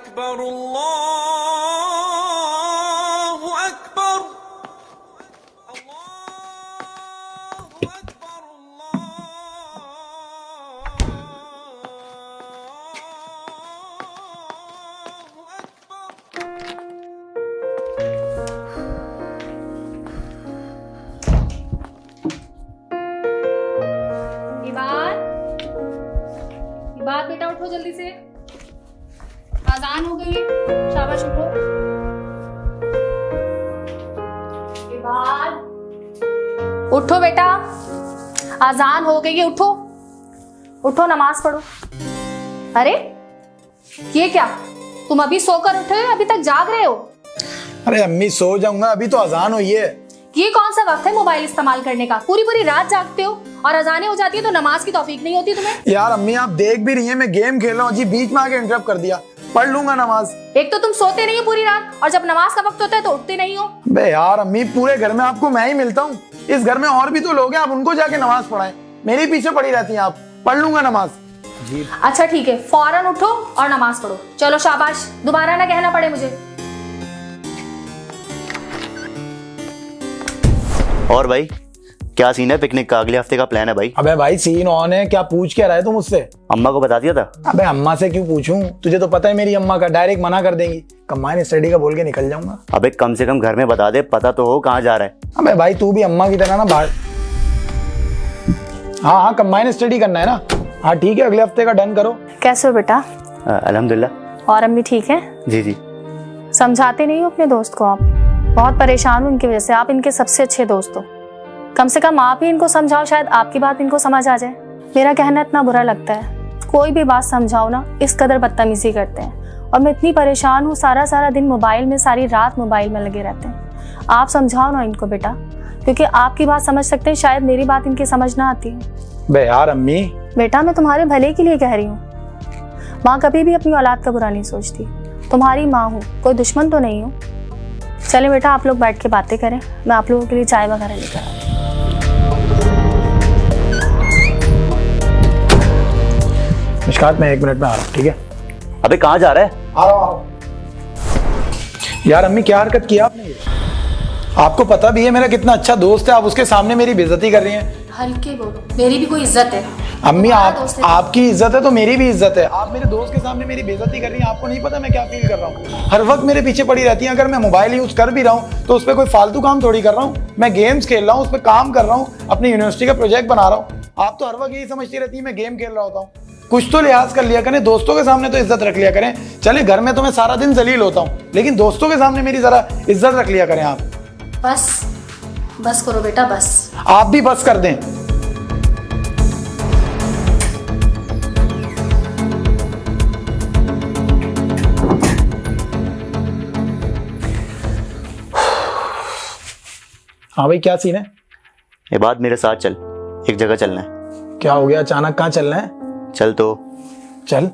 अकबर अल्लाहु अकबर अल्लाहु अकबर अल्लाहु अकबर। इबाद, इबाद बेटा उठो जल्दी से, आजान हो गई है, शाबाश उठो। इबाद उठो बेटा, आजान हो गई है, उठो उठो नमाज पढ़ो। अरे ये क्या, तुम अभी सोकर उठे हो, अभी तक जाग रहे हो? अरे अम्मी सो जाऊंगा, अभी तो अजान हुई है। ये कौन सा वक्त है मोबाइल इस्तेमाल करने का? पूरी पूरी रात जागते हो और अजानें हो जाती है तो नमाज की तौफीक नहीं होती तुम्हें? यार अम्मी आप देख भी रही हैं मैं गेम खेल रहा हूँ जी, बीच में आके इंटरप्ट कर दिया। पढ़ लूंगा नमाज। एक तो तुम सोते नहीं हो पूरी रात और जब नमाज का वक्त होता है तो उठते नहीं हो। बे यार अम्मी पूरे घर में आपको मैं ही मिलता हूँ, इस घर में और भी तो लोग हैं, आप उनको जाके नमाज पढ़ाएं, मेरे पीछे पड़ी रहती हैं आप। पढ़ लूंगा नमाज जी। अच्छा ठीक है, फौरन उठो और नमाज पढ़ो। चलो शाबाश, दोबारा ना कहना पड़े मुझे। और भाई क्या सीन है पिकनिक का? अगले हफ्ते का प्लान है भाई। अबे भाई सीन ऑन है, क्या पूछ क्या रहा है तू मुझसे? अम्मा को बता दिया था? अबे अम्मा से क्यों पूछूं, तुझे तो पता है मेरी अम्मा का, डायरेक्ट मना कर देंगी। कंबाइन स्टडी का बोल के निकल जाऊंगा। अबे कम से कम घर में बता दे, पता तो हो कहाँ जा रहा है। अबे भाई तू भी अम्मा की तरह ना बाहर। हाँ कंबाइन स्टडी करना है ना। हाँ ठीक है, अगले हफ्ते का डन करो। कैसे हो बेटा? अल्हम्दुलिल्लाह। और अम्मी ठीक है? जी जी। समझाते नहीं हो अपने दोस्त को? आप बहुत परेशान हो इनकी वजह से, आप इनके सबसे अच्छे दोस्त हो। कम से कम आप ही इनको समझाओ, शायद आपकी बात इनको समझ आ जाए। मेरा कहना इतना बुरा लगता है, कोई भी बात समझाओ ना इस कदर बदतमीजी करते हैं। और मैं इतनी परेशान हूँ, सारा सारा दिन मोबाइल में, सारी रात मोबाइल में लगे रहते हैं। आप समझाओ ना इनको बेटा, क्योंकि आपकी बात समझ सकते हैं, शायद मेरी बात इनकी समझ ना आती है। बे यार अम्मी। बेटा मैं तुम्हारे भले के लिए कह रही हूँ। माँ कभी भी अपनी औलाद का बुरा नहीं सोचती। तुम्हारी माँ हूँ, कोई दुश्मन तो नहीं हूँ। चले बेटा आप लोग बैठ के बातें करें, मैं आप लोगों के लिए चाय वगैरह लेकर आऊँ। मिशकात मैं 1 मिनट में आ रहा हूँ, ठीक है? अबे कहाँ जा रहा है? आ रहा हूँ। यार अम्मी क्या हरकत किया आपने ये? आपको पता भी है मेरा कितना अच्छा दोस्त है, आप उसके सामने मेरी बेइज्जती कर रही हैं। हल्के बोलो, मेरी भी कोई इज्जत है। अम्मी आपकी इज्जत है तो मेरी भी इज्जत है। आप मेरे दोस्त के सामने मेरी बेइज्जती कर रही हैं, आपको नहीं पता मैं क्या फील कर रहा हूँ। हर वक्त मेरे पीछे पड़ी रहती हैं। अगर मैं मोबाइल यूज कर भी रहा हूँ तो उस पर कोई फालतू काम थोड़ी कर रहा हूँ, मैं गेम्स खेल रहा हूँ, उस पर काम कर रहा हूँ, अपनी यूनिवर्सिटी का प्रोजेक्ट बना रहा हूँ। आप तो हर वक्त यही समझती रहती है मैं गेम खेल रहा होता हूँ। कुछ तो लिहाज कर लिया करें, दोस्तों के सामने तो इज्जत रख लिया करें। चले घर में तो मैं सारा दिन जलील होता हूँ, लेकिन दोस्तों के सामने मेरी जरा इज्जत रख लिया करें आप। बस करो बेटा, बस। आप भी बस कर दें। हाँ भाई क्या सीन है? ये बात मेरे साथ चल, एक जगह चलना है। क्या हो गया अचानक, कहाँ चलना है? चल तो। चल।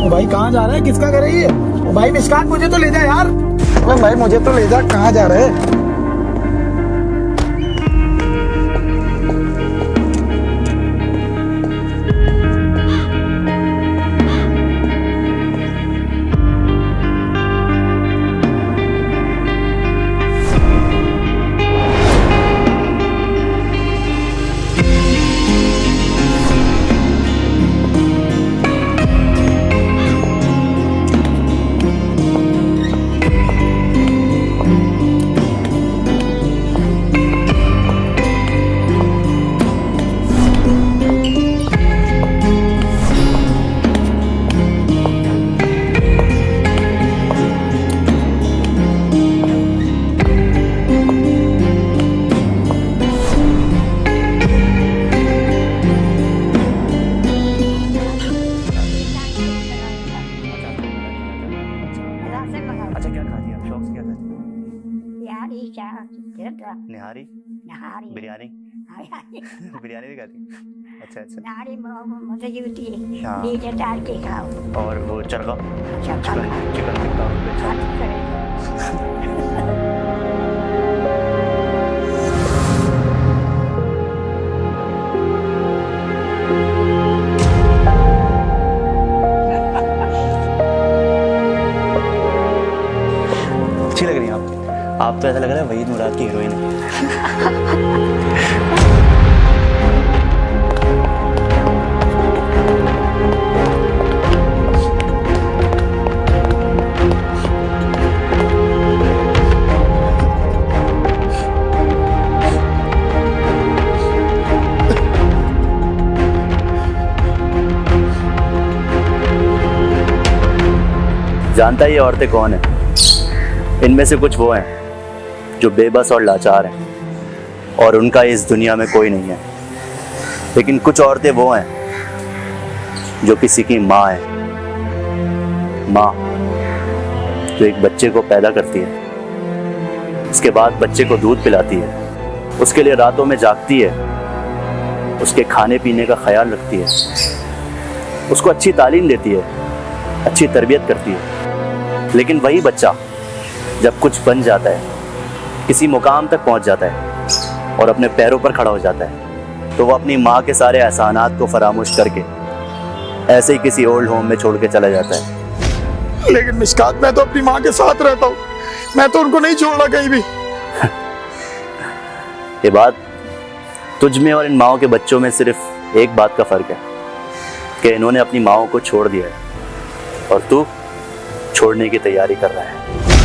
भाई कहाँ जा रहा है, किसका घर है ये? भाई मिशकात मुझे तो ले जा यार। अबे भाई मुझे तो ले जा, कहाँ जा रहे है? अच्छा क्या खा दिया? शौक से क्या था? निहारी, निहारी, बिरयानी। बिरयानी। बिरयानी भी खाती हैं? अच्छा अच्छा। नाड़ी मुझे जूती हाँ। नीचे डाल के खाओ। और वो चरगा चरगा चिकन खाओ। चिकन टिक्का अच्छा। हाथ करे। अच्छी लग रही हैं आप तो ऐसा लग रहा है वहीद मुराद की हीरोइन है। जानता है ये औरतें कौन है? इनमें से कुछ वो हैं जो बेबस और लाचार हैं और उनका इस दुनिया में कोई नहीं है, लेकिन कुछ औरतें वो हैं जो किसी की माँ है, माँ जो एक बच्चे को पैदा करती है, उसके बाद बच्चे को दूध पिलाती है, उसके लिए रातों में जागती है, उसके खाने पीने का ख्याल रखती है, उसको अच्छी तालीम देती है, अच्छी तरबियत करती है। लेकिन वही बच्चा जब कुछ बन जाता है, किसी मुकाम तक पहुंच जाता है और अपने पैरों पर खड़ा हो जाता है, तो वो अपनी माँ के सारे एहसानात को फरामोश करके ऐसे ही किसी ओल्ड होम में छोड़ के चला जाता है। लेकिन मिशकात, मैं तो अपनी माँ के साथ रहता हूँ, मैं तो उनको नहीं छोड़ना कहीं भी। ये बात तुझ में और इन माओं के बच्चों में सिर्फ एक बात का फर्क है कि इन्होंने अपनी माओं को छोड़ दिया है और तू छोड़ने की तैयारी कर रहा है।